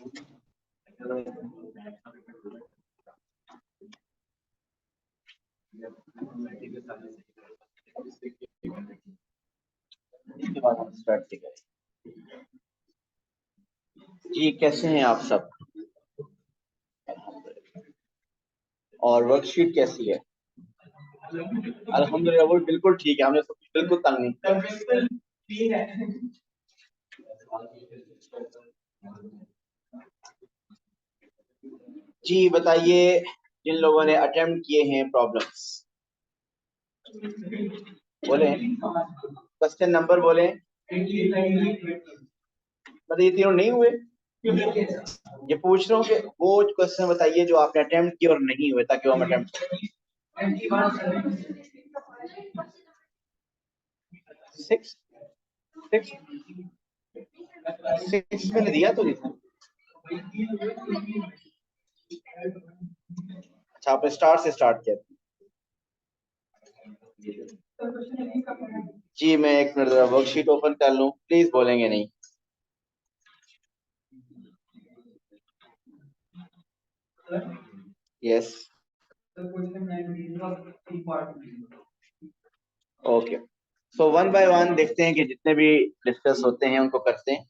इसके बाद हम स्टार्ट करें। जी कैसे हैं आप सब? और वर्कशीट कैसी है? अल्हम्दुलिल्लाह वो बिल्कुल ठीक है, हमने सब बिल्कुल तंग नहीं किया। जी बताइए, जिन लोगों ने अटेम्प्ट किए हैं प्रॉब्लम्स बोले, क्वेश्चन नंबर बोले। मतलब ये तीनों नहीं हुए? ये पूछ रहा हूँ कि वो क्वेश्चन बताइए जो आपने अटेम्प्ट किए और नहीं हुए, ताकि वो हम अटेम्प्ट करें। 6 मैंने दिया तो नहीं था। अच्छा आपने स्टार्ट से स्टार्ट किया। जी मैं एक मिनट वर्कशीट ओपन कर लूं, प्लीज बोलेंगे नहीं। Yes okay, so one by one देखते हैं कि जितने भी डिस्कस होते हैं उनको करते हैं।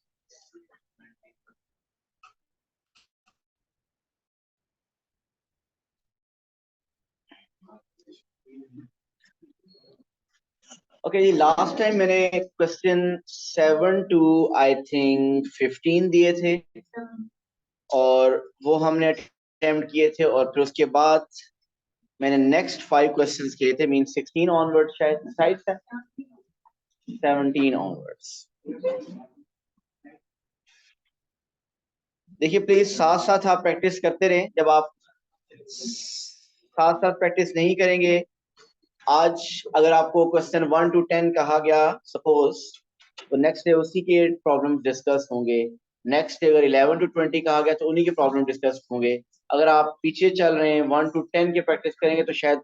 ओके जी, लास्ट टाइम मैंने क्वेश्चन 7 टू आई थिंक 15 दिए थे और वो हमने अटेम्प्ट किए थे, और फिर उसके बाद मैंने नेक्स्ट 5 क्वेश्चंस किए थे, मीन 16 ऑनवर्ड शायद 17 ऑनवर्ड्स। देखिए प्लीज साथ साथ आप प्रैक्टिस करते रहें। जब आप साथ साथ प्रैक्टिस नहीं करेंगे, आज अगर आपको क्वेश्चन 1 टू 10 कहा गया सपोज, तो नेक्स्ट डे उसी के प्रॉब्लम डिस्कस होंगे। नेक्स्ट डे अगर 11 टू 20 कहा गया तो उन्हीं के प्रॉब्लम डिस्कस होंगे। अगर आप पीछे चल रहे हैं 1 टू 10 के प्रैक्टिस करेंगे तो शायद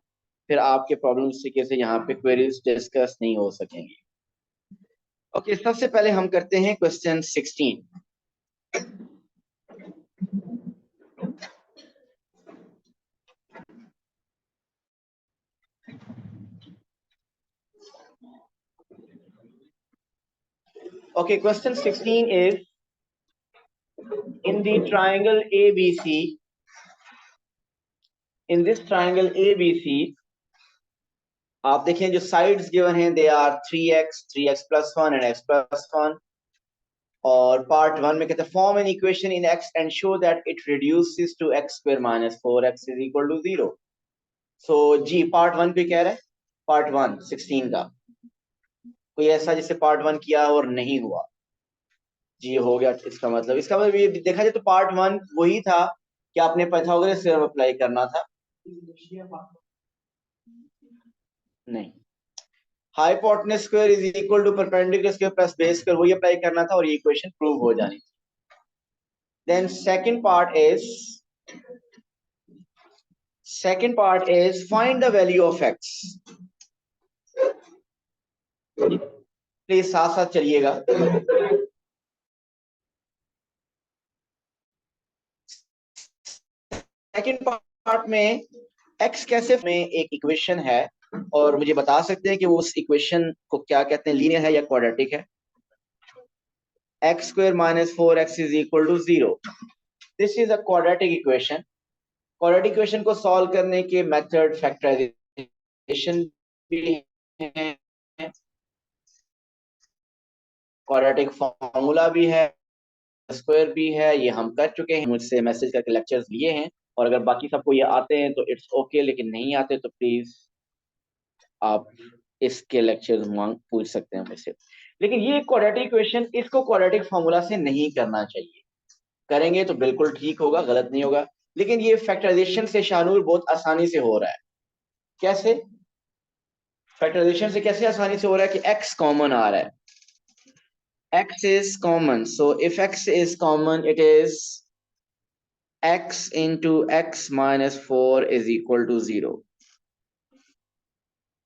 फिर आपके प्रॉब्लम इस तरीके से यहाँ पे क्वेरीज डिस्कस नहीं हो सकेंगे। ओके सबसे पहले हम करते हैं question 16। Okay, question 16 is in the triangle ABC. In this triangle ABC, आप देखें जो साइड्स गिवन हैं they are 3x, 3x plus 1 and x plus 1. और पार्ट 1 में कहते हैं form an equation in x and show that it reduces to x square minus 4x is equal to 0. So जी part 1 पे कह रहा है, पार्ट 1 16 का कोई ऐसा जिससे पार्ट 1 किया और नहीं हुआ? जी हो गया। इसका मतलब ये देखा जाए तो पार्ट 1 वही था कि आपने पाइथागोरस थ्योरम अप्लाई करना था। नहीं, hypotenuse square is equal to perpendicular square plus base square, वही अप्लाई करना था और ये इक्वेशन प्रूव हो जानी थी। Then second part is find the value of x. Please साथ साथ चलिएगा। सेकंड पार्ट में x कैसे में एक इक्वेशन है और मुझे बता सकते हैं कि वो उस इक्वेशन को क्या कहते हैं, लीनियर है या क्वाड्रेटिक है? x square minus 4x is equal to 0. This is a quadratic equation. Quadratic equation को सॉल्व करने के मेथड फैक्टराइजेशन भी है, क्वाड्रेटिक फॉर्मूला भी है, स्क्वायर भी है, ये हम कर चुके हैं, मुझसे मैसेज करके लेक्चर्स लिए हैं। और अगर बाकी सबको ये आते हैं तो इट्स ओके, लेकिन नहीं आते तो प्लीज आप इसके लेक्चर्स पूछ सकते हैं मुझसे। लेकिन ये क्वाड्रेटिक इक्वेशन, इसको क्वाड्रेटिक फॉर्मूला से नहीं करना चाहिए। करेंगे तो बिल्कुल ठीक होगा, गलत नहीं होगा। लेकिन ये फैक्टराइजेशन से शानूर बहुत आसानी से हो रहा है। कैसे फैक्टराइजेशन से कैसे आसानी से हो रहा है कि x कॉमन आ रहा है, x is common, so if x is common it is x into x minus 4 is equal to 0.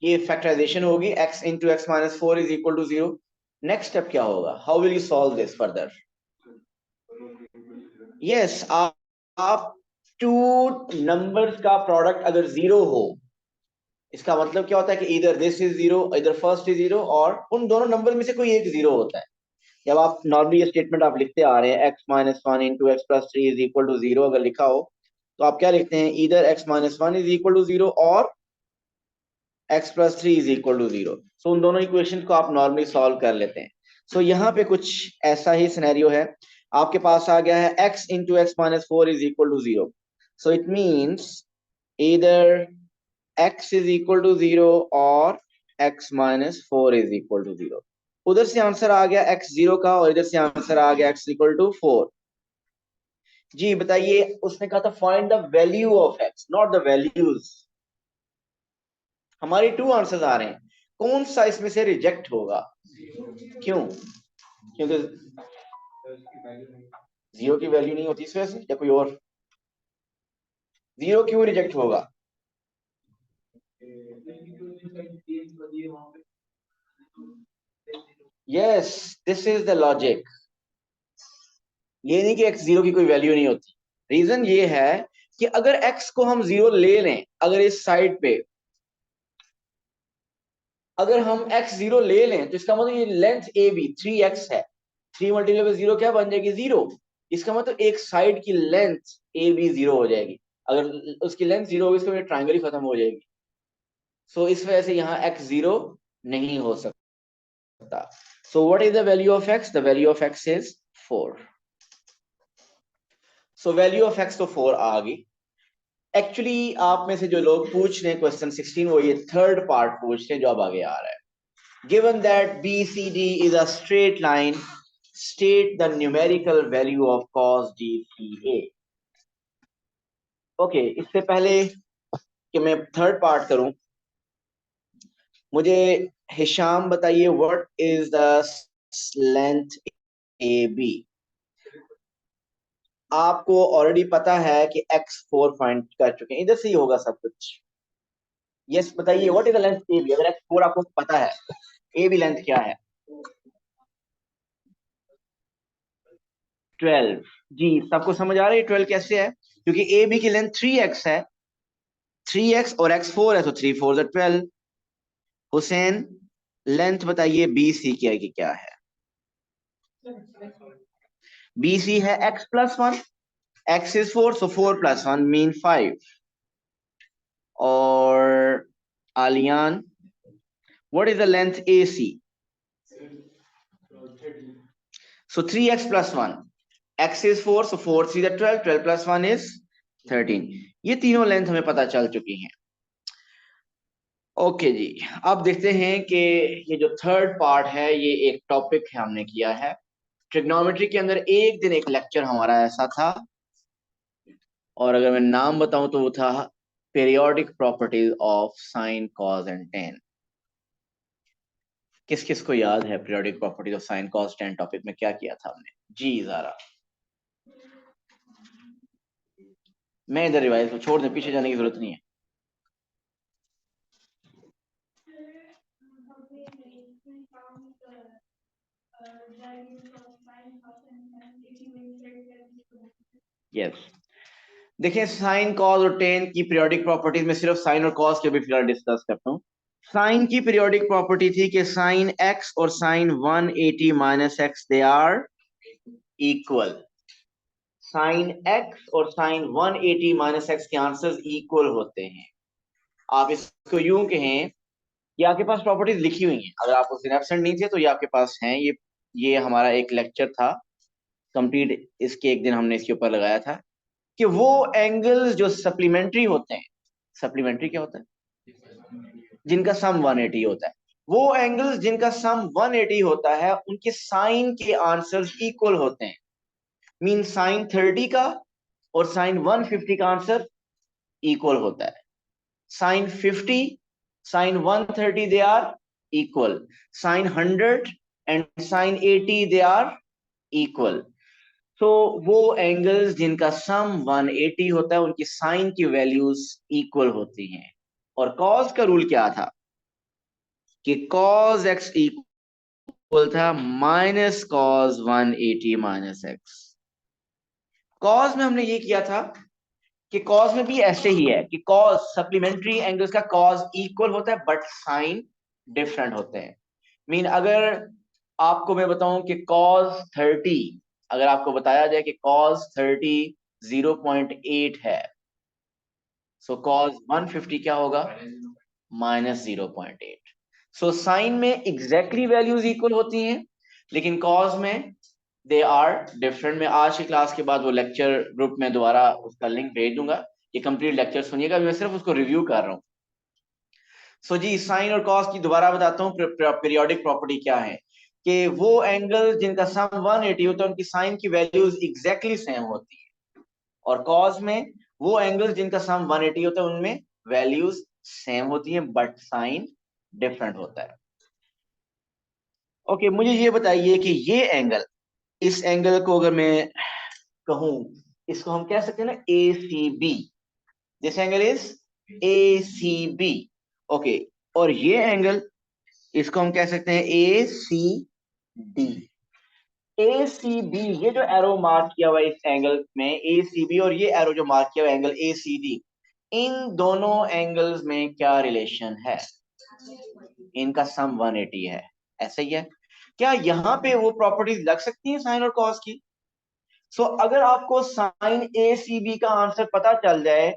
ये फैक्टराइजेशन होगी, x into x minus 4 is equal to 0. Next step क्या होगा? How will you solve this further? Yes, आप two numbers का product अगर zero हो, इसका मतलब क्या होता है कि इधर दिस इज जीरो, इधर फर्स्ट इज जीरो, और उन दोनों नंबर में से कोई एक जीरो होता है। जब आप नॉर्मली ये स्टेटमेंट आप लिखते आ रहे हैं, x minus one into x plus three is equal to zero, अगर लिखा हो तो आप क्या लिखते हैं, इधर x minus one is equal to zero और x plus three is equal to zero. So उन दोनों इक्वेशन को आप नॉर्मली सॉल्व कर लेते हैं। सो यहाँ पे कुछ ऐसा ही सिनेरियो है, आपके पास आ गया है x into x minus four is equal to zero. So it means इधर x is equal to zero और x minus four is equal to zero. उधर से आंसर आ गया x जीरो का और इधर से आंसर आ गया x equal to फोर। जी बताइए, उसने कहा था find the value of x, not the values. हमारे टू आंसर्स आ रहे हैं, कौन सा इसमें से रिजेक्ट होगा? क्यों? क्योंकि जीरो की वैल्यू नहीं होती इस वजह से, या कोई और? जीरो क्यों रिजेक्ट होगा? Yes, this is the logic. ये नहीं कि x जीरो की कोई वैल्यू नहीं होती। रीजन ये है कि अगर x को हम जीरो ले लें, अगर इस साइड पे अगर हम x जीरो ले लें तो इसका मतलब ये length A B three x है, थ्री मल्टीप्लाई बाय जीरो क्या बन जाएगी? जीरो। इसका मतलब एक साइड की लेंथ ए बी जीरो हो जाएगी। अगर उसकी लेंथ जीरो होगी, इसका मतलब ट्रायंगल ही खत्म हो जाएगी। सो इस वजह से यहाँ x जीरो नहीं हो सकता। So what is the value of x? The value of x is four. So value of x तो फोर आ गई। एक्चुअली आप में से जो लोग पूछ रहे हैं क्वेश्चन 16, वो ये थर्ड पार्ट पूछ रहे हैं जो अब आगे आ रहा है। Given that BCD is a straight line, state the numerical value of cos DCA। Okay, इससे पहले कि मैं थर्ड पार्ट करूं, मुझे हिशाम बताइए what is the length AB? आपको ऑलरेडी पता है कि x फोर फाइंड कर चुके हैं, इधर से ही होगा सब कुछ। यस बताइए, what is the length AB? अगर x फोर आपको पता है, AB लेंथ क्या है? 12। जी, सबको समझ आ रही है 12 कैसे है? क्योंकि AB की लेंथ 3x है, 3x और x 4 है, तो 3 4 12। हुसैन, लेंथ बताइए BC की क्या है? BC है x plus one, x is four, so four plus one mean five. और Aliyan, what is the length AC? So 3x plus one, x is 4, so 4 3 12, 12 plus 1 is 13। ये तीनों लेंथ हमें पता चल चुकी हैं। ओके जी, अब देखते हैं कि ये जो थर्ड पार्ट है, ये एक टॉपिक है हमने किया है ट्रिग्नोमेट्री के अंदर। एक दिन एक लेक्चर हमारा ऐसा था, और अगर मैं नाम बताऊं तो वो था periodic properties of sine cos and ten. किस किस को याद है periodic properties of sine cos tan topic में क्या किया था हमने? जी जरा, मैं इधर रिवाइज को छोड़ दें, पीछे जाने की जरूरत नहीं है। यस, देखिए साइन कॉस और टेन की पीरियोडिक प्रॉपर्टीज में सिर्फ साइन और कॉस के भी फिलहाल डिस्कस करता हूँ। साइन की पीरियोडिक प्रॉपर्टी थी कि साइन एक्स और sine 180 minus x they are equal. Sine x और साइन 180 माइनस एक्स के आंसर्स इक्वल होते हैं। आप इसको यूं कहें कि आपके पास प्रॉपर्टीज लिखी हुई हैं, अगर आप उस दिन एब्सेंट नहीं थे तो ये आपके पास हैं। ये हमारा एक लेक्चर था कंप्लीट, इसके एक दिन हमने इसके ऊपर लगाया था कि वो एंगल्स जो सप्लीमेंट्री होते हैं, सप्लीमेंट्री क्या होता है? जिनका सम 180 होता है, वो एंगल्स जिनका सम 180 होता है उनके साइन के आंसर्स इक्वल होते हैं। मीन साइन 30 का और साइन 150 का आंसर इक्वल होता है। Sine 50, sine 130 they are equal. Sine 100 and sine 80 they are equal. तो वो एंगल्स जिनका सम 180 होता है उनकी साइन की वैल्यूज इक्वल होती हैं। और कॉस का रूल क्या था कि कॉस एक्स इक्वल था minus cos 180 minus x. Cause में हमने ये किया था कि कॉज में भी ऐसे ही है कि कॉज सप्लीमेंट्री एंगल्स का कॉज इक्वल होता है बट साइन डिफरेंट होते हैं। मीन अगर आपको मैं बताऊं कि कॉज 30, अगर आपको बताया जाए कि कॉज 30 0.8 है, सो कॉज 150 क्या होगा, -0.8। सो साइन में एग्जैक्टली वैल्यूज इक्वल होती हैं, लेकिन कॉज में दे आर डिफरेंट। मैं आज की क्लास के बाद वो लेक्चर ग्रुप में दोबारा उसका लिंक भेज दूंगा, ये कंप्लीट लेक्चर सुनिएगा, मैं सिर्फ उसको रिव्यू कर रहा हूँ। सो जी, साइन और कॉस की दोबारा बताता हूँ पीरियोडिक प्रॉपर्टी क्या है, कि वो एंगल जिनका सम 180 होता है उनकी साइन की वैल्यूज एग्जैक्टली सेम होती है, और कॉस में वो एंगल जिनका सम 180 होता है उनमें वैल्यूज सेम होती है बट साइन डिफरेंट होता है। ओके, मुझे ये बताइए कि ये एंगल, इस एंगल को अगर मैं कहूं, इसको हम कह सकते हैं ना A C B, this angle is A C B. Okay, और ये एंगल, इसको हम कह सकते हैं ए सी डी। ए सी बी, ये जो एरो मार्क किया हुआ है इस एंगल में ए सी बी, और ये एरो जो मार्क किया हुआ एंगल ए सी डी, इन दोनों एंगल्स में क्या रिलेशन है, इनका सम 180 है, ऐसा ही है। क्या यहाँ पे वो प्रॉपर्टीज लग सकती हैं साइन और कॉस की? सो अगर आपको साइन ए सी बी का आंसर पता चल जाए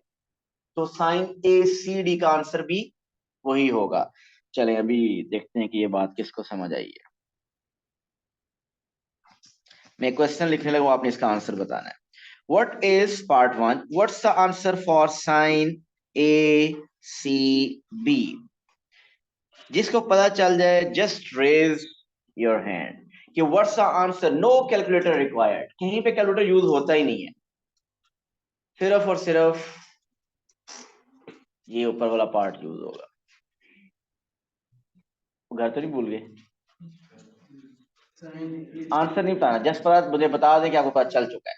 तो साइन ए सी डी का आंसर भी वही होगा। चलें अभी देखते हैं कि ये बात किसको समझ आई है। मैं क्वेश्चन लिखने लगा, आपने इसका आंसर बताना है। What is part 1, what's the answer for sine A C B? जिसको पता चल जाए जस्ट रेज योर हैंड कि what's the answer. No calculator required, कहीं पे कैलकुलेटर यूज होता ही नहीं है, सिर्फ और सिर्फ ये ऊपर वाला पार्ट यूज होगा। घर तो नहीं भूल गए? आंसर नहीं बताना, जस्ट पता मुझे बता दे कि आपको पता चल चुका है।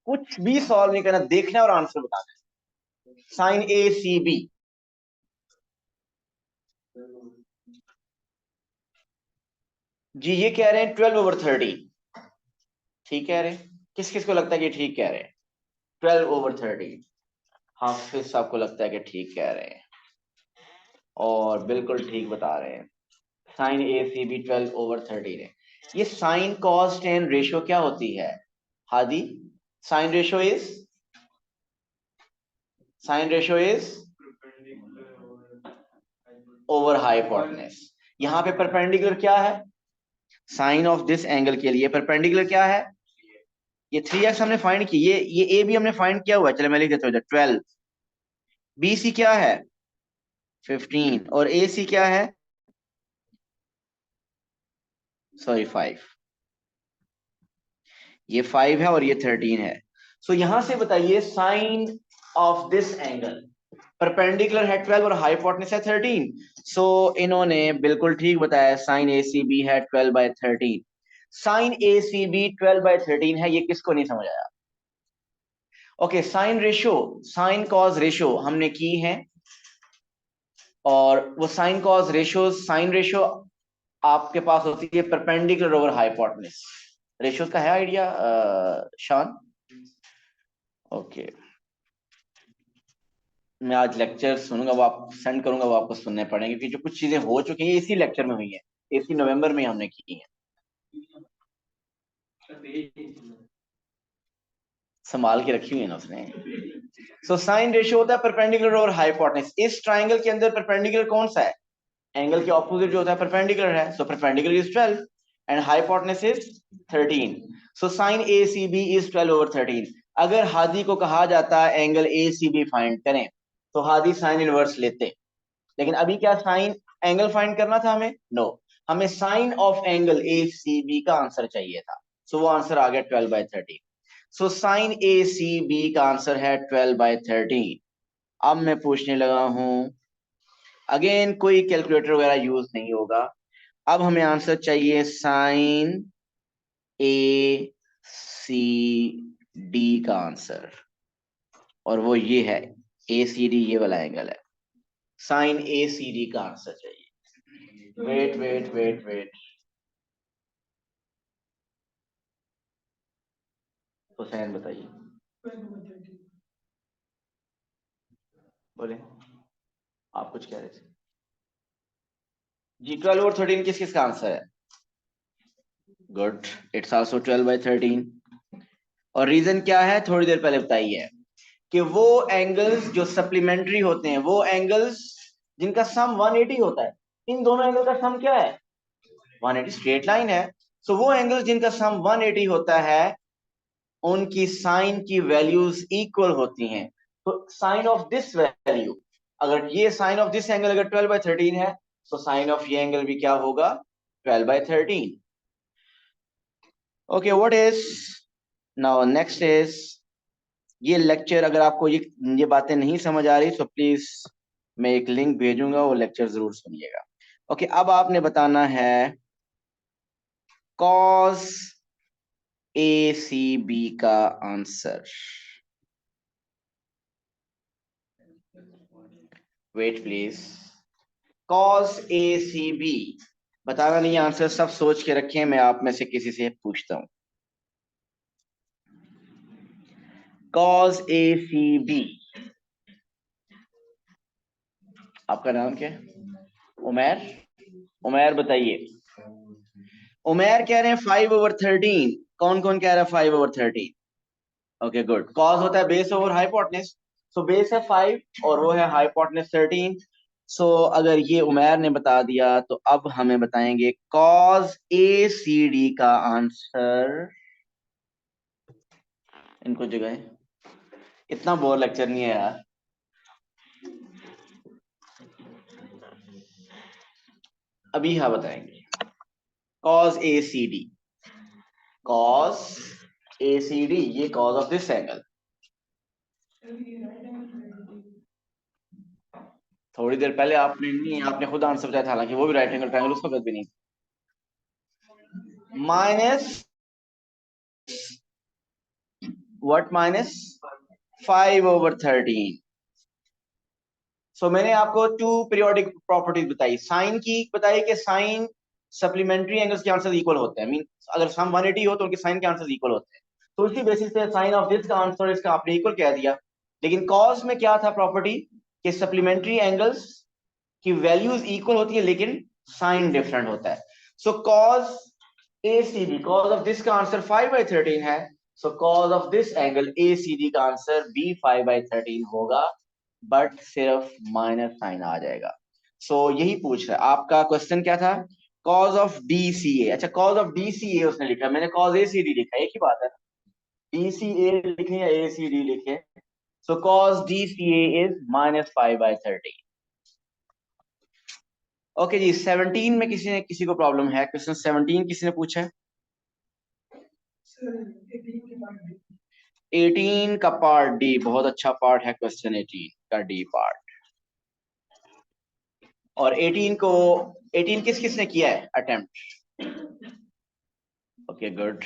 कुछ भी सॉल्व नहीं करना, देखना और आंसर बताना है। साइन ए सी बी, जी ये कह रहे हैं 12/30, ठीक कह रहे हैं? किस किस को लगता है कि ठीक कह रहे हैं? 12/30, हाफिज साहब को लगता है कि ठीक कह रहे हैं, और बिल्कुल ठीक बता रहे हैं। साइन ए सी बी 12/30 है। ये साइन कॉस टेन रेशियो क्या होती है Hadi? Sine ratio is, sine ratio is over hypotenuse. यहाँ पे परपेंडिकुलर क्या है साइन ऑफ दिस एंगल के लिए? परपेंडिकुलर क्या है? ये 3x हमने फाइंड की, ये ए बी हमने फाइंड किया हुआ है, चलो मैं लिख देता हूँ 12। बी सी क्या है 15, और ए सी क्या है, सॉरी 5। ये 5 है और ये 13 है। सो यहां से बताइए sine of this angle, perpendicular है 12 और हाइपोटेन्यूज है 13। सो इन्होंने बिल्कुल ठीक बताया, साइन ए सी बी है 12/13। साइन ए सी बी 12/13 है, ये किसको नहीं समझ आया? Okay, sine ratio, sign cause ratio हमने की है, और वो sign cause ratio, sine ratio आपके पास होती है परपेंडिकुलर ओवर हाइपोटेन्यूज। रेशियोज का है आइडिया शान? ओके, मैं आज लेक्चर सुनूंगा, वो आप सेंड करूंगा, वो आपको सुनने पड़ेंगे, क्योंकि जो कुछ चीजें हो चुकी हैं इसी लेक्चर में हुई है, इसी नवंबर में हमने की है। संभाल के रखी हुई है ना उसने। सो साइन रेशियो होता है परपेंडिकुलर और हाइपोटेन्यूज। इस ट्राइंगल के अंदर परपेंडिकुलर कौन सा है? एंगल के ऑपोजिट जो होता है परपेंडिकुलर है, so perpendicular is 12 and hypotenuse is 13। So sine A C B is 12/13। अगर हादी को कहा जाता है angle A C B find करें, तो हादी साइन इनवर्स लेते, लेकिन अभी क्या साइन एंगल फाइंड करना था हमें? नो, हमें sine of angle A C B का आंसर चाहिए था। सो वो आंसर आ गया 12/13। So sine A C B का आंसर है 12/13। अब मैं पूछने लगा हूं, अगेन कोई कैलकुलेटर वगैरह यूज नहीं होगा, अब हमें आंसर चाहिए साइन ए सी डी का आंसर, और वो ये है ए सी डी, ये वाला एंगल है। साइन ए सी डी का आंसर चाहिए। Wait wait wait wait, Hussain बताइए, बोले, आप कुछ कह रहे थे। जी 12/13 किस किस का आंसर है? Good, it's also 12/13। और रीजन क्या है, थोड़ी देर पहले बताइए कि वो एंगल्स जो सप्लीमेंट्री होते हैं, वो एंगल्स जिनका सम 180 होता है, इन दोनों एंगल का सम क्या है? 180, स्ट्रेट लाइन है। सो वो एंगल्स जिनका सम 180 होता है, उनकी साइन की वैल्यूज इक्वल होती हैं। तो साइन ऑफ दिस वैल्यू, अगर ये साइन ऑफ दिस एंगल अगर 12/13 है, तो साइन ऑफ ये एंगल भी क्या होगा? 12/13। Okay, what is now next is, ये लेक्चर अगर आपको ये बातें नहीं समझ आ रही तो प्लीज मैं एक लिंक भेजूंगा, वो लेक्चर जरूर सुनिएगा। ओके, अब आपने बताना है कॉस ए सी बी का answer. Wait please, cos A C B बताना नहीं, आंसर सब सोच के रखें, मैं आप में से किसी से पूछता हूं। कॉस ए सी बी, आपका नाम क्या है? उमैर। उमैर बताइए। उमैर कह रहे हैं 5/13। कौन कौन कह रहा है 5/13? ओके गुड, कॉस होता है base over hypotenuse. So base है 5 और वो है हाइपोटेनस 13। सो अगर ये उमैर ने बता दिया तो अब हमें बताएंगे कॉस ए सी डी का आंसर। इनको जगह, इतना बोर लेक्चर नहीं है यार। अभी हाँ बताएंगे, cos A C D, cos A C D, ये कॉस ऑफ दिस एंगल। थोड़ी देर पहले आपने नहीं, आपने खुद आंसर बताया था, हालांकि वो भी राइट एंगल ट्रायंगल, उसका भी नहीं। Minus, what minus? 5/13। सो मैंने आपको टू पीरियोडिक प्रॉपर्टीज बताई, साइन की बताई कि साइन सप्लीमेंट्री एंगल्स के आंसर इक्वल होते हैं, मीन अगर सम 180 हो तो उनके साइन के आंसर इक्वल होते हैं। तो इसी बेसिस पे साइन ऑफ दिस का आंसर इसका आपने इक्वल कह दिया। लेकिन कॉस में क्या था प्रॉपर्टी, कि सप्लीमेंट्री एंगल्स की वैल्यूज इक्वल होती है लेकिन साइन डिफरेंट होता है। So cos A C B, cos of this का आंसर 5/13 है। So cos of this angle A C D का आंसर भी 5/13 होगा, बट सिर्फ माइनस साइन आ जाएगा। यही पूछ रहा है। आपका क्वेश्चन क्या था? कॉज ऑफ डी सी ए। अच्छा, कॉज ऑफ डी सी ए उसने लिखा, मैंने कॉज ए सी डी लिखा, एक ही बात है। डी सी ए लिखे या ए सी डी लिखे, so cos D C A is -5/13। Okay जी, 17 में किसी को प्रॉब्लम है? क्वेश्चन 17 किसी ने पूछा है? 18 का पार्ट डी बहुत अच्छा पार्ट है, क्वेश्चन 18 का डी पार्ट। और 18 किस किस ने किया है अटेम्प्ट? ओके गुड,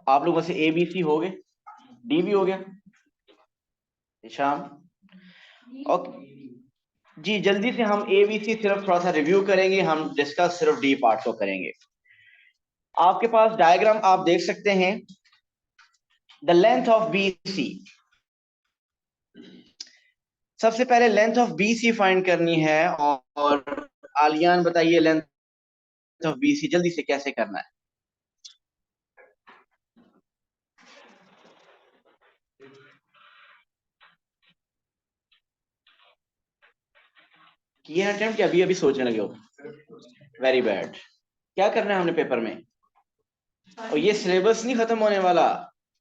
आप लोगों से ए बी सी हो गए, डी भी हो गया। शाम, ओके जी, जल्दी से हम ए बी सी सिर्फ थोड़ा सा रिव्यू करेंगे, हम डिस्कस सिर्फ डी पार्ट को करेंगे। आपके पास डायग्राम आप देख सकते हैं, the length of B C. सबसे पहले length of B C find करनी है, और आलियान बताइए लेंथ ऑफ बी सी जल्दी से कैसे करना है? किए अटेम्प्ट या अभी अभी सोचने लगे हो? Very bad. क्या करना है हमने पेपर में? और ये सिलेबस नहीं खत्म होने वाला,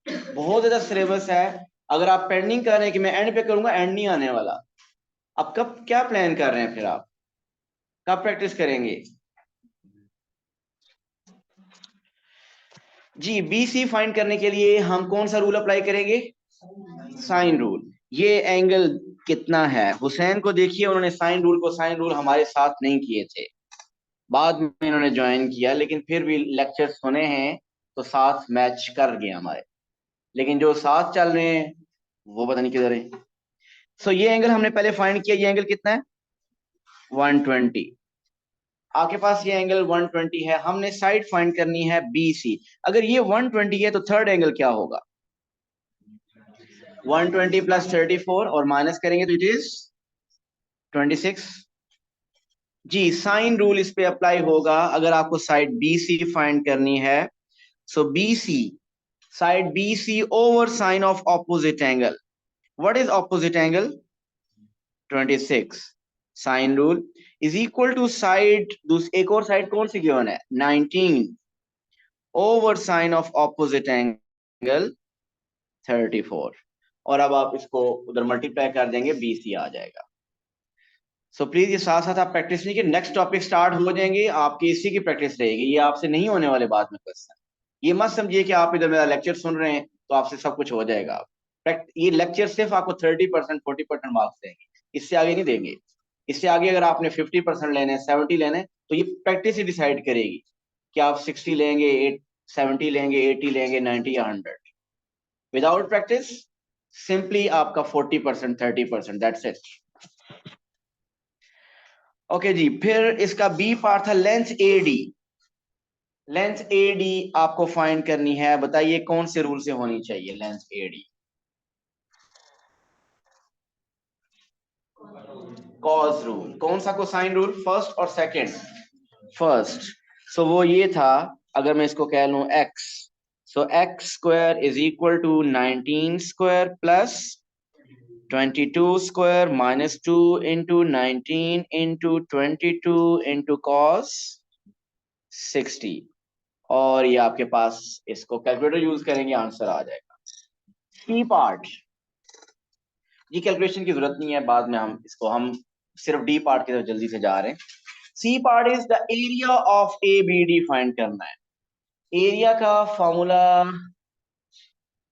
बहुत ज्यादा सिलेबस है। अगर आप पेंडिंग कर रहे हैं कि मैं एंड पे करूंगा, एंड नहीं आने वाला। अब कब क्या प्लान कर रहे हैं फिर आप, कब प्रैक्टिस करेंगे? जी, बी सी फाइंड करने के लिए हम कौन सा रूल अप्लाई करेंगे? Sine rule. ये एंगल कितना है? हुसैन को देखिए, उन्होंने साइन रूल हमारे साथ नहीं किए थे, बाद में इन्होंने ज्वाइन किया, लेकिन फिर भी लेक्चर सुने हैं तो साथ मैच कर गए हमारे। लेकिन जो साथ चल रहे हैं वो पता नहीं किधर है। ये एंगल हमने पहले फाइंड किया, ये एंगल कितना है? 120। आपके पास ये एंगल 120 है, हमने साइड फाइंड करनी है बी सी। अगर ये 120 है तो थर्ड एंगल क्या होगा? 120 प्लस 34 और माइनस करेंगे तो इट इज 26। जी, साइन रूल इस पे अप्लाई होगा अगर आपको साइड बी सी फाइंड करनी है। So B C, side B C over sine of opposite angle. What is opposite angle? 26। Sine rule is equal to side, एक और साइड कौन सी गिवन है? 19 over sine of opposite angle 34। और अब आप इसको उधर मल्टीप्लाई कर देंगे, बी सी आ जाएगा। सो प्लीज ये साथ साथ आप प्रैक्टिस नहीं, कि नेक्स्ट टॉपिक स्टार्ट हो जाएंगे आपकी, इसी की प्रैक्टिस रहेगी, ये आपसे नहीं होने वाले बाद में क्वेश्चन। ये मत समझिए कि आप इधर मेरा लेक्चर सुन रहे हैं तो आपसे सब कुछ हो जाएगा। ये लेक्चर सिर्फ आपको 30% 40% मार्क्स देंगे, इससे आगे नहीं देंगे। इससे आगे अगर आपने 50% लेने, 70 लेने, तो ये प्रैक्टिस ही डिसाइड करेगी कि आप 60 लेंगे, 70 लेंगे, 80 लेंगे, 90 या 100। विदाउट प्रैक्टिस सिंपली आपका 40% 30%, दैट्स इट। ओके जी, फिर इसका बी पार्ट था length A D. Length A D आपको फाइंड करनी है, बताइए कौन से रूल से होनी चाहिए length A D? Cos rule. कौन सा कोसाइन रूल? फर्स्ट और सेकंड? फर्स्ट। सो वो ये था, अगर मैं इसको कह लूं x, so x square is equal to 19 square plus 22 square minus 2 into 19 into 22 into cos 60। और ये आपके पास, इसको कैलकुलेटर यूज करेंगे, आंसर आ जाएगा। सी पार्ट, ये कैलकुलेशन की जरूरत नहीं है, बाद में हम सिर्फ डी पार्ट की तरफ जल्दी से जा रहे हैं। C part is the area of A B D find करना है। एरिया का फॉर्मूला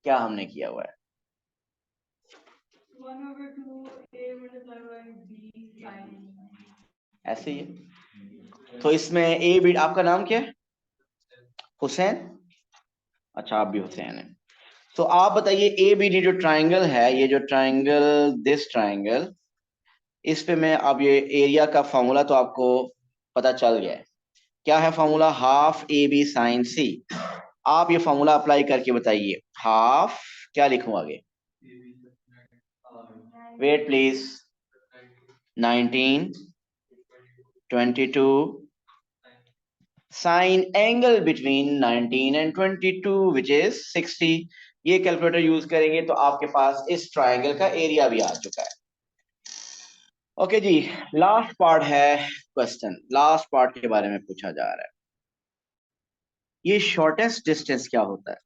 क्या हमने किया हुआ है? 1/2 ऐसे ही है। तो इसमें ए बी, आपका नाम क्या है? हुसैन। अच्छा, आप भी हुसैन है। तो आप बताइए, ए बी डी जो ट्राइंगल है, ये जो ट्राइंगल, दिस ट्राइंगल, इस पे मैं अब ये एरिया का फॉर्मूला तो आपको पता चल गया है। क्या है formula? Half A B sine C. आप ये फॉर्मूला अप्लाई करके बताइए, हाफ, क्या लिखूं आगे? Wait please. 19 22 sine angle between 19 and 22 which is 60। ये कैलकुलेटर यूज करेंगे तो आपके पास इस ट्राइंगल का एरिया भी आ चुका है। ओके जी, लास्ट पार्ट है क्वेश्चन, लास्ट पार्ट के बारे में पूछा जा रहा है। ये शॉर्टेस्ट डिस्टेंस क्या होता है?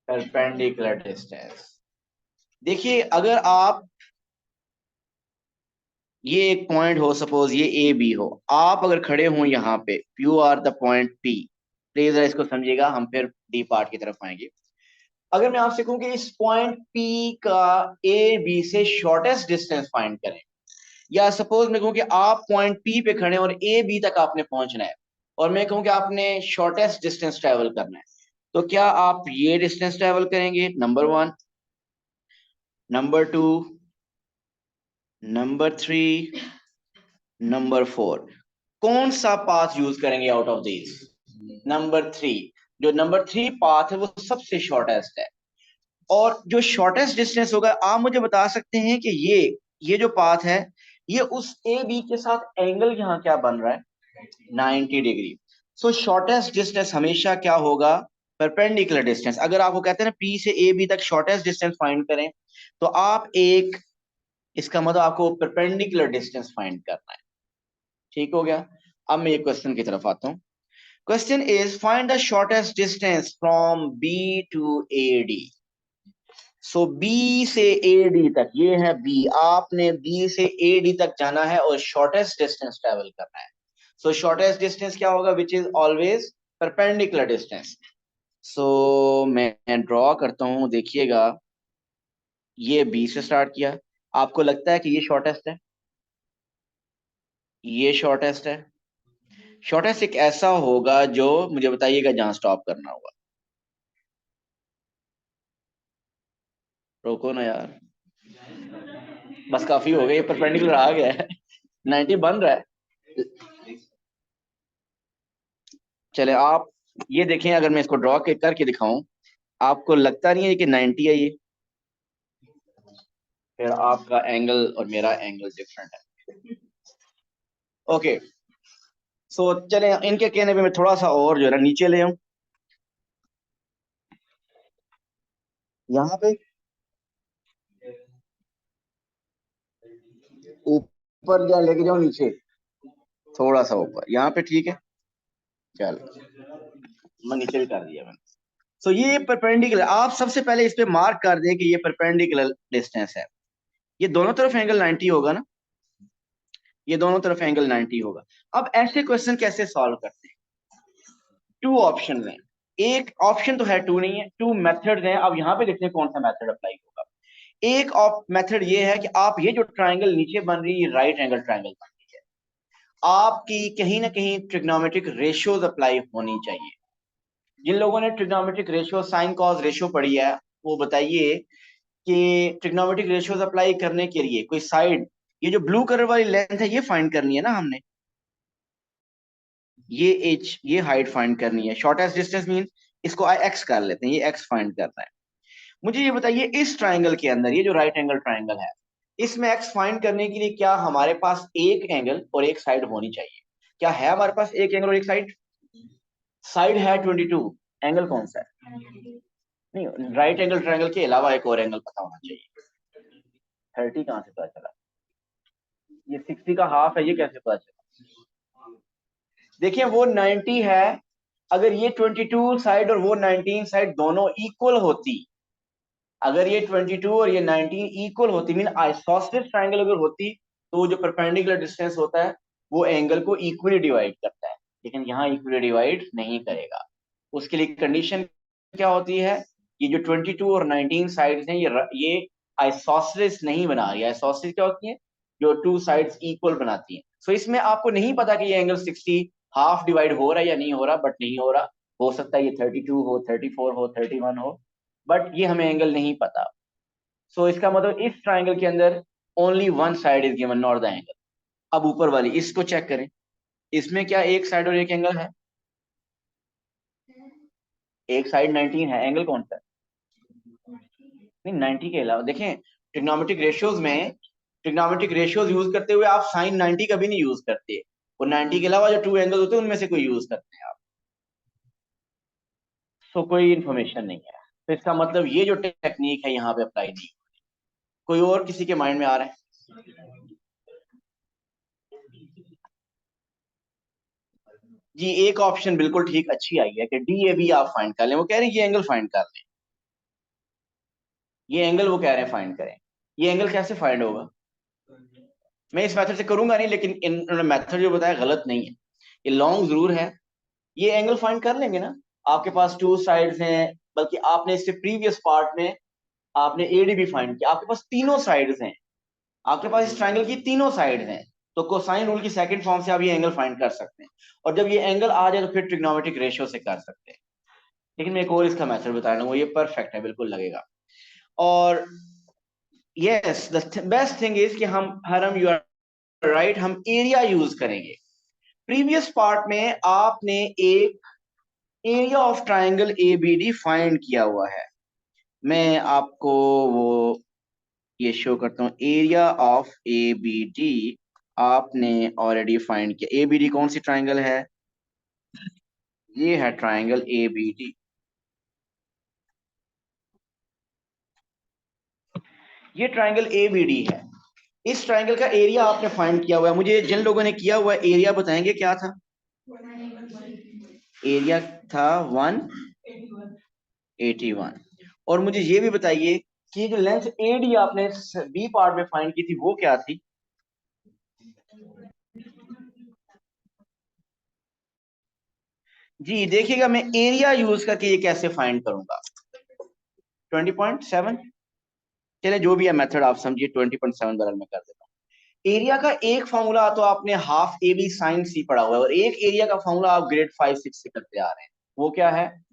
Perpendicular distance. देखिए, अगर आप, ये एक पॉइंट हो, सपोज ये ए बी हो, आप अगर खड़े हो यहाँ पे, you are the point P, please इसको समझिएगा, हम फिर डी पार्ट की तरफ आएंगे। अगर मैं आपसे कहूं कि इस पॉइंट पी का ए बी से शॉर्टेस्ट डिस्टेंस फाइंड करें, या सपोज मैं कहूं कि आप पॉइंट पी पे खड़े हैं और ए बी तक आपने पहुंचना है, और मैं कहूं कि आपने शॉर्टेस्ट डिस्टेंस ट्रेवल करना है, तो क्या आप ये डिस्टेंस ट्रेवल करेंगे? Number one. Number two, number three, number four. कौन सा पाथ यूज करेंगे out of these? Number three. जो नंबर थ्री पाथ है वो सबसे शॉर्टेस्ट है। और जो शॉर्टेस्ट डिस्टेंस होगा, आप मुझे बता सकते हैं कि ये जो पाथ है, ये उस ए बी के साथ एंगल यहाँ क्या बन रहा है? 90 डिग्री। सो शॉर्टेस्ट डिस्टेंस हमेशा क्या होगा? Perpendicular distance. अगर आपको कहते हैं ना पी से ए बी तक शॉर्टेस्ट डिस्टेंस फाइंड करें, तो आप एक, इसका मतलब आपको परपेंडिकुलर डिस्टेंस फाइंड करना है। ठीक हो गया। अब मैं ये क्वेश्चन की तरफ आता हूँ। Question is find the shortest distance from B to A D. So B से ए डी तक, ये है बी, आपने बी से ए डी तक जाना है और शॉर्टेस्ट डिस्टेंस ट्रेवल करना है। सो शॉर्टेस्ट डिस्टेंस क्या होगा? Which is always perpendicular distance. So मैं ड्रॉ करता हूं, देखिएगा, ये बी से स्टार्ट किया, आपको लगता है कि ये शॉर्टेस्ट है? ये शॉर्टेस्ट है? शॉर्टेस्ट एक ऐसा होगा जो, मुझे बताइएगा जहां स्टॉप करना होगा। रोको ना यार, बस काफी हो गया, ये परपेंडिकुलर आ गया है। 90 बन रहा है। चले आप ये देखें, अगर मैं इसको ड्रॉ करके दिखाऊं, आपको लगता नहीं है कि 90 है ये? फिर आपका एंगल और मेरा एंगल डिफरेंट है। ओके, सो चले इनके कहने पे मैं थोड़ा सा और जो है ना नीचे ले आऊं। यहाँ पे ऊपर या लेके जाओ नीचे, थोड़ा सा ऊपर यहाँ पे, ठीक है। चलो, मैं नीचे भी कर दिया मैंने। सो ये परपेंडिकुलर, आप सबसे पहले इस पे मार्क कर दें कि ये परपेंडिकुलर डिस्टेंस है। ये दोनों तरफ एंगल 90 होगा ना, ये दोनों तरफ एंगल 90 होगा। अब ऐसे क्वेश्चन कैसे सॉल्व करते हैं? टू ऑप्शन हैं। एक ऑप्शन तो है, टू नहीं है, टू मेथड्स हैं। अब यहाँ पे देखते हैं कौन सा मेथड अप्लाई होगा। एक ऑफ मेथड ये है कि आप ये जो ट्राइंगल नीचे बन रही है, राइट एंगल ट्राइंगल बन रही है, आपकी कहीं ना कहीं ट्रिग्नोमेट्रिक रेशियोज अप्लाई होनी चाहिए। जिन लोगों ने trigonometric ratio, sine cos ratio पढ़ी है, वो बताइए कि ट्रिग्नोमेट्रिक रेशियोज अप्लाई करने के लिए कोई साइड, ये जो ब्लू कलर वाली लेंथ है ये फाइंड करनी है ना हमने, ये एच, ये हाइट फाइंड करनी है। शॉर्टेस्ट डिस्टेंस मीन इसको आई एक्स कर लेते हैं, ये एक्स फाइंड करना है। मुझे ये बताइए, इस ट्राइंगल के अंदर ये जो राइट एंगल ट्राइंगल है, इसमें एक्स फाइंड करने के लिए क्या हमारे पास एक एंगल और एक साइड होनी चाहिए? क्या है हमारे पास एक एंगल और एक साइड? साइड है 22, एंगल कौन सा है? नहीं, राइट एंगल ट्राइंगल के अलावा एक और एंगल पता होना चाहिए। 30 कहाँ से पता चला? ये 60 का हाफ है, ये कैसे पता चला? देखिए वो 90 है। अगर ये 22 साइड और वो 19 साइड दोनों इक्वल होती, अगर ये 22 और ये 19 इक्वल होती, मीन आइसोसेलेस ट्रायंगल अगर होती, तो वो जो परपेंडिकुलर डिस्टेंस होता है वो एंगल को इक्वली डिवाइड करता है। लेकिन यहाँ इक्वली डिवाइड नहीं करेगा। उसके लिए कंडीशन क्या होती है? ये जो 22 और 19 साइड्स हैं, ये आइसोसेलेस नहीं बना रही है। आइसोसेलेस क्या होती है? जो टू साइड्स इक्वल बनाती हैं। सो इसमें आपको नहीं पता कि ये एंगल 60 हाफ डिवाइड हो रहा है या नहीं हो रहा, बट नहीं हो रहा। हो सकता है ये 32 हो, 34 हो, 31 हो, बट ये हमें एंगल नहीं पता। सो इसका मतलब इस ट्राइंगल के अंदर only one side is given, not the angle. अब ऊपर वाली इसको चेक करें, इसमें क्या एक साइड और एक एंगल है? एक साइड 19 है, एंगल कौन सा है? नहीं, 90 के अलावा देखें, ट्रिग्नोमेट्रिक रेशियोज में, ट्रिग्नोमेट्रिक रेशियोज यूज करते हुए आप साइन 90 कभी नहीं यूज करते। और 90 के अलावा जो टू एंगल होते हैं उनमें से कोई यूज करते हैं आप। सो कोई इन्फॉर्मेशन नहीं है। तो इसका मतलब ये जो टेक्निक है यहाँ पे अप्लाई नहीं। कोई और किसी के माइंड में आ रहा है? जी, एक ऑप्शन बिल्कुल ठीक अच्छी आई है कि डी ए बी आप फाइंड कर लें। वो कह रहे हैं ये एंगल फाइंड कर लें, ये एंगल वो कह रहे हैं फाइंड करें। ये एंगल कैसे फाइंड होगा? मैं इस मेथड से करूंगा नहीं, लेकिन इन्होंने मेथड जो बताया गलत नहीं है। ये लॉन्ग जरूर है, ये एंगल फाइंड कर लेंगे ना। आपके पास टू साइड्स हैं, बल्कि आपने इससे प्रीवियस पार्ट में आपने एडी भी फाइंड किया, आपके पास तीनों साइड्स हैं। आपके पास इस ट्रायंगल की तीनों साइड्स हैं, तो कोसाइन रूल की सेकंड फॉर्म से आप ये एंगल फाइंड कर सकते हैं। और जब ये एंगल आ जाए तो फिर ट्रिग्नोमेट्रिक रेशियो से कर सकते हैं। लेकिन मैं एक और इसका मेथड बता रहा हूँ, ये परफेक्ट है, बिल्कुल लगेगा। और yes, the best thing is कि हम यू आर राइट, हम एरिया यूज करेंगे। प्रीवियस पार्ट में आपने एक area of triangle A B D find किया हुआ है। मैं आपको वो ये शो करता हूँ, area of A B D आपने ऑलरेडी फाइंड किया। ए बी डी कौन सी ट्राइंगल है? ये है ट्राइंगल ए बी डी। ये ट्राइंगल ए बी डी है। इस ट्राइंगल का एरिया आपने फाइंड किया हुआ है। मुझे जिन लोगों ने किया हुआ है एरिया बताएंगे क्या था? एरिया था 181। और मुझे ये भी बताइए कि जो लेंथ ए डी आपने बी पार्ट में फाइंड की थी वो क्या थी? जी देखिएगा, मैं एरिया यूज करके ये कैसे फाइंड करूंगा। 20.7, चले जो भी है मेथड आप समझिए, 20.7 बदल में कर देता हूँ। एरिया का एक फॉर्मूला तो आपने हाफ ए बी साइन सी पढ़ा हुआ है, और एक एरिया का फॉर्मूला आप ग्रेड 5 6 से करते आ रहे हैं। वो क्या है?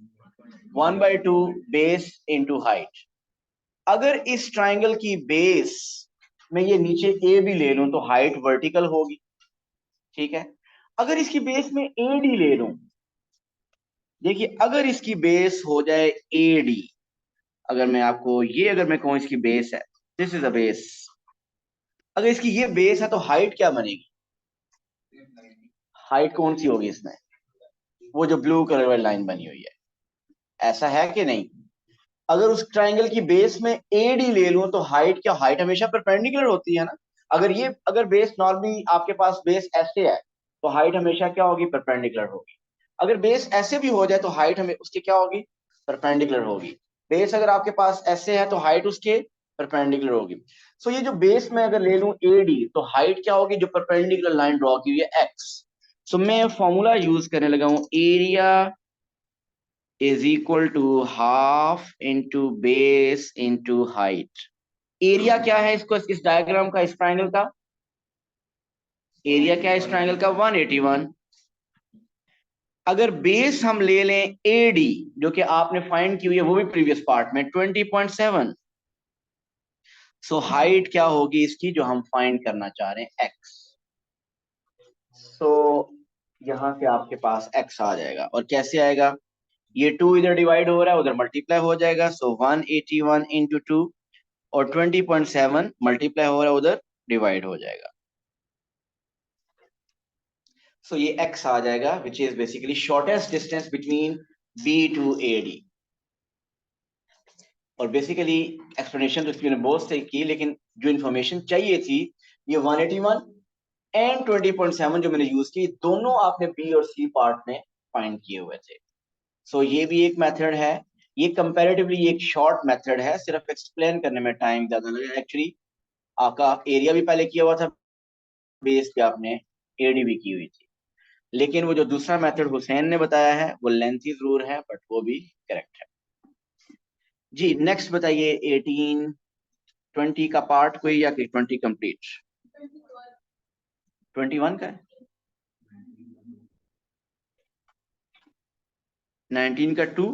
1/2 बेस इंटू हाइट। अगर इस ट्राइंगल की बेस में ये नीचे ए बी ले लूं तो हाइट वर्टिकल होगी, ठीक है। अगर इसकी बेस में ए डी ले लूं, देखिए अगर इसकी बेस हो जाए ए डी, अगर मैं आपको ये अगर मैं कहूँ इसकी बेस है, दिस इज अ बेस, अगर इसकी ये बेस है तो हाइट क्या बनेगी? हाइट कौन सी होगी इसमें? वो जो ब्लू कलर वाली लाइन बनी हुई है, ऐसा है कि नहीं? अगर उस ट्राइंगल की बेस में एडी ले लूं तो हाइट क्या, हाइट हमेशा परपेंडिकुलर होती है ना। अगर बेस नॉर्मली आपके पास बेस ऐसे है तो हाइट हमेशा क्या होगी, परपेंडिकुलर होगी। अगर बेस ऐसे भी हो जाए तो हाइट हमें उसकी क्या होगी, परपेंडिकुलर होगी। बेस अगर आपके पास ऐसे है तो हाइट उसके परपेंडिकुलर होगी। सो ये जो बेस में अगर ले लूं एडी तो हाइट क्या होगी, जो परपेंडिकुलर लाइन ड्रॉ की हुई है, एक्स। सो मैं फॉर्मूला यूज करने लगा हूं, area is equal to half into base into height। Area क्या है इसको, इस डायग्राम का, इस ट्राइंगल का एरिया क्या है, इस ट्राइंगल का 181। अगर बेस हम ले लें एडी, जो कि आपने फाइंड की हुई है वो भी प्रीवियस पार्ट में 20.7, सो हाइट क्या होगी इसकी जो हम फाइंड करना चाह रहे हैं, एक्स। सो यहां से आपके पास एक्स आ जाएगा, और कैसे आएगा, ये 2 इधर डिवाइड हो रहा है, उधर मल्टीप्लाई हो जाएगा, सो 181 इंटू 2, और 20.7 मल्टीप्लाई हो रहा है, उधर डिवाइड हो जाएगा। सो ये x आ जाएगा, which is basically shortest distance between B to AD। और बेसिकली एक्सप्लेनेशन तो इसकी बहुत सही की, लेकिन जो इन्फॉर्मेशन चाहिए थी, ये 181 एंड 20.7 जो मैंने यूज की, दोनों आपने B और C पार्ट में फाइंड किए हुए थे। सो ये भी एक मेथड है, ये कंपैरेटिवली एक शॉर्ट मेथड है, सिर्फ एक्सप्लेन करने में टाइम ज्यादा लगेगा। एक्चुअली आपका एरिया भी पहले किया हुआ था, बेस पे आपने एडी भी की हुई थी, लेकिन वो जो दूसरा मेथड हुसैन ने बताया है वो लेंथी जरूर है, बट वो भी करेक्ट है। जी नेक्स्ट बताइए, 18 20 का पार्ट कोई, या कि 20 कंप्लीट? 21 का है, 19 का 2,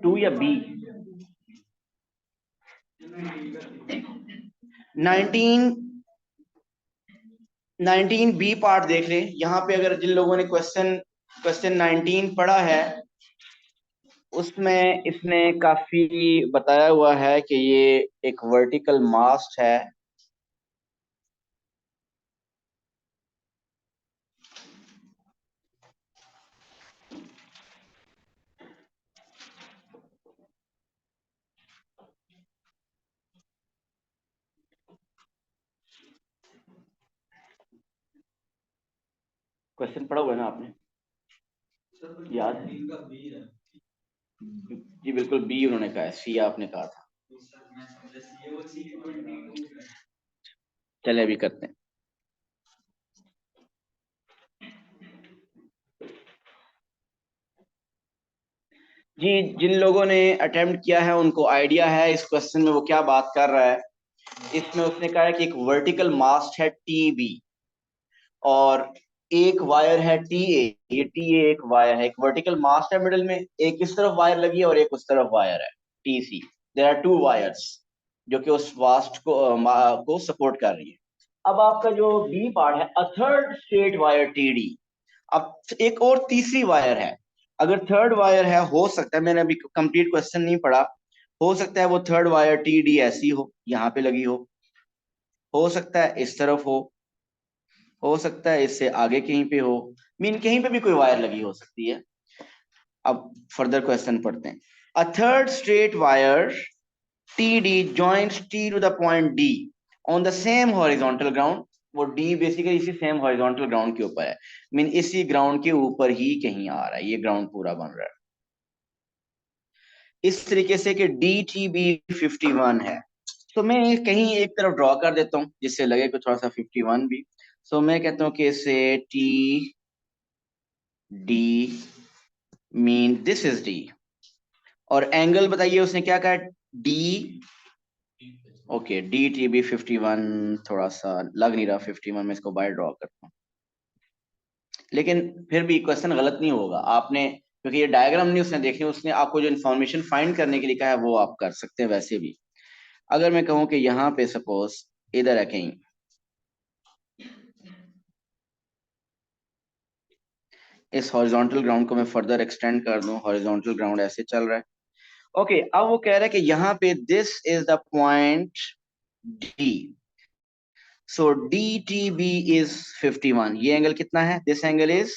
2 या बी? 19 19 बी पार्ट देख लें यहाँ पे। अगर जिन लोगों ने क्वेश्चन क्वेश्चन 19 पढ़ा है, उसमें इसने काफी बताया हुआ है कि ये एक वर्टिकल मास्ट है। क्वेश्चन पढ़ा हुआ है ना आपने, याद है? जी बिल्कुल, बी उन्होंने कहा है, सी आपने कहा था। चले अभी करते हैं। जी जिन लोगों ने अटेम्प्ट किया है उनको आइडिया है इस क्वेश्चन में वो क्या बात कर रहा है। इसमें उसने कहा है कि एक वर्टिकल मास्ट है टी बी, और एक वायर है टी ए। ये टी ए एक वायर है, एक वर्टिकल मास्ट है मिडिल में, एक इस तरफ वायर लगी है और एक उस तरफ वायर है, T C. There are two wires जो कि उस वास्ट को सपोर्ट कर रही है। अब आपका जो बी पार्ट है, अ third straight wire T D. अब एक और तीसरी वायर है, अगर थर्ड वायर है, हो सकता है, मैंने अभी कंप्लीट क्वेश्चन नहीं पढ़ा, हो सकता है वो थर्ड वायर टी डी ऐसी हो, यहाँ पे लगी हो सकता है इस तरफ हो सकता है इससे आगे कहीं पे हो, मीन कहीं पे भी कोई वायर लगी हो सकती है। अब फर्दर क्वेश्चन पढ़ते हैं। A third straight wire T D joints T to the point D on the same horizontal ground. वो डी बेसिकली इसी सेम हॉरिजॉन्टल ग्राउंड के ऊपर है, मीन इसी ग्राउंड के ऊपर ही कहीं आ रहा है, ये ग्राउंड पूरा बन रहा है इस तरीके से कि डी टी बी 51 है। तो मैं कहीं एक तरफ ड्रॉ कर देता हूँ जिससे लगे कि थोड़ा सा 51 भी। सो मैं कहता हूँ कि इसे T D mean this is D, और एंगल बताइए उसने क्या कहा, D. Okay, D T B 51, थोड़ा सा लग नहीं रहा 51, में इसको बाय ड्रॉ करता हूँ, लेकिन फिर भी क्वेश्चन गलत नहीं होगा आपने, क्योंकि ये डायग्राम नहीं उसने देखी, उसने आपको जो इन्फॉर्मेशन फाइंड करने के लिए कहा है वो आप कर सकते हैं वैसे भी। अगर मैं कहूँ कि यहाँ पे सपोज इधर है कहीं, इस हॉरिजॉन्टल ग्राउंड को मैं फर्दर एक्सटेंड कर दूं, हॉरिजॉन्टल ग्राउंड ऐसे चल रहा है, ओके, अब वो कह रहा है कि यहाँ पे this is the point D, so D T B is 51। ये एंगल कितना है? This angle is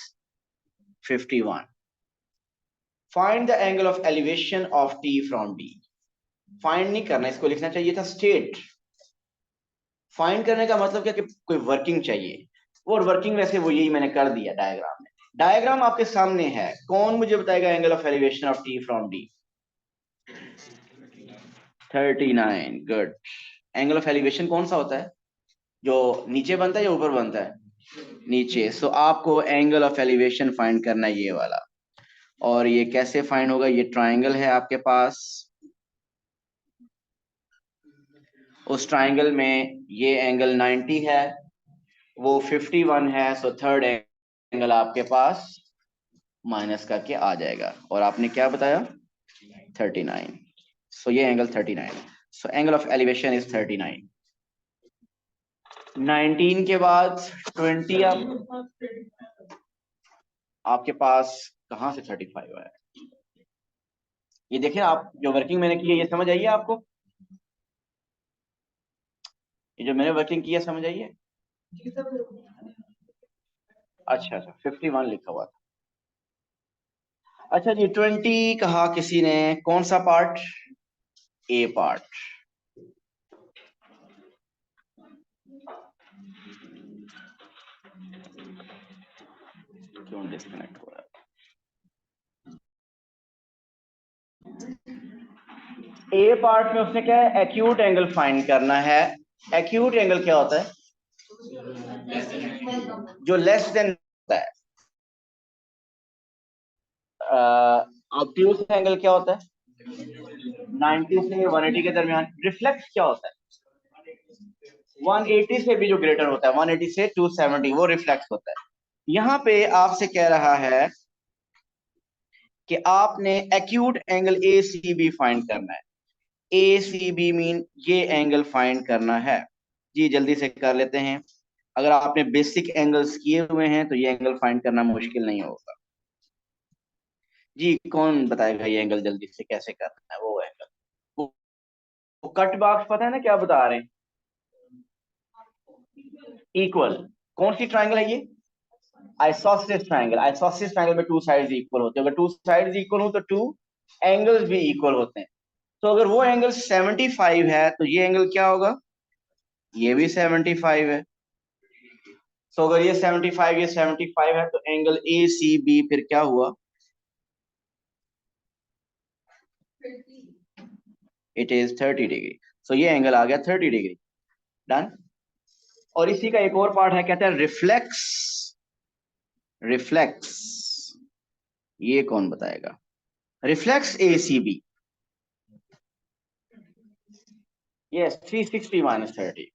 51। Find the angle of elevation of T from D. Find नहीं करना, इसको लिखना चाहिए था स्टेट। फाइंड करने का मतलब क्या कि कोई वर्किंग चाहिए, और वर्किंग वैसे वो यही मैंने कर दिया डायग्राम में। डायग्राम आपके सामने है, कौन मुझे बताएगा angle of elevation of T from D? 39। Good. Angle of elevation कौन सा होता है? जो नीचे बनता है या ऊपर बनता है? नीचे। सो आपको एंगल ऑफ एलिवेशन फाइंड करना है, ये वाला। और ये कैसे फाइंड होगा? ये ट्राइंगल है आपके पास, उस ट्राइंगल में ये एंगल 90 है, वो 51 है, सो थर्ड एंगल आपके पास माइनस करके आ जाएगा। और आपने क्या बताया? 39। सो ये angle 39। So angle of elevation is 39। 19 के बाद 20 आपके पास कहां से 35 है? ये देखिए, आप जो वर्किंग मैंने की है ये समझ आई है आपको? ये जो मैंने वर्किंग की है समझ आई है? अच्छा अच्छा, 51 लिखा हुआ था। अच्छा जी, 20 कहा किसी ने, कौन सा पार्ट? ए पार्ट। क्यों डिस्कनेक्ट हो रहा है? ए पार्ट में उसने क्या है? एक्यूट एंगल फाइंड करना है। एक्यूट एंगल क्या होता है? जो लेस देन होता है। ऑब्ट्यूज एंगल क्या होता है? 90 से 180 के दरमियान। रिफ्लेक्स क्या होता है? 180 से भी जो ग्रेटर होता है, 180 से 270, वो रिफ्लेक्स होता है। यहाँ पे आपसे कह रहा है कि आपने acute angle A C B find करना है। ए सी बी मीन ये एंगल फाइंड करना है। जी जल्दी से कर लेते हैं। अगर आपने बेसिक एंगल्स किए हुए हैं तो ये एंगल फाइंड करना मुश्किल नहीं होगा। जी कौन बताएगा ये एंगल जल्दी से कैसे करना है? वो एंगल, वो कट बॉक्स पता है ना क्या बता रहे हैं? इक्वल। कौन सी ट्राइंगल है ये? Isosceles triangle. आइसोसेलेस ट्राइंगल में टू साइड्स इक्वल होते हैं। अगर टू साइड्स इक्वल हो तो टू एंगल्स भी इक्वल होते हैं। तो अगर वो एंगल 75 है तो ये एंगल क्या होगा? ये भी 75 है। तो अगर ये 75, ये 75 है, तो एंगल ए सी बी फिर क्या हुआ? It is 30 degree. सो ये एंगल आ गया 30 डिग्री। डन। और इसी का एक और पार्ट है, कहता है रिफ्लेक्स। रिफ्लेक्स ये कौन बताएगा? Reflex A C B. Yes, 360 minus 30,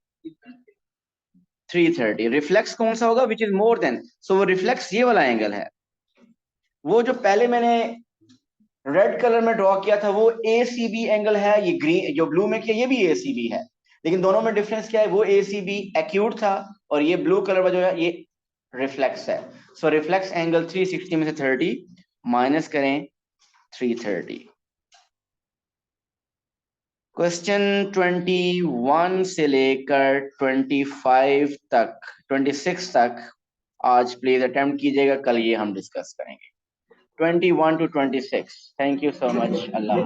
330। Reflex कौन सा होगा? Which is more than. सो वो रिफ्लेक्स ये वाला एंगल है। वो जो पहले मैंने रेड कलर में ड्रॉ किया था वो ए सी बी एंगल है। ये ग्रीन जो ब्लू में किया ये भी ए सी बी है। लेकिन दोनों में डिफरेंस क्या है? वो ए सी बी एक्यूट था, और ये ब्लू कलर में जो है ये रिफ्लेक्स है। सो रिफ्लेक्स एंगल 360 में से 30 माइनस करें 330। क्वेश्चन 21 से लेकर 25 तक, 26 तक आज प्लीज अटेम्प्ट कीजिएगा, कल ये हम डिस्कस करेंगे। 21 to 26। Thank you so much. Allah.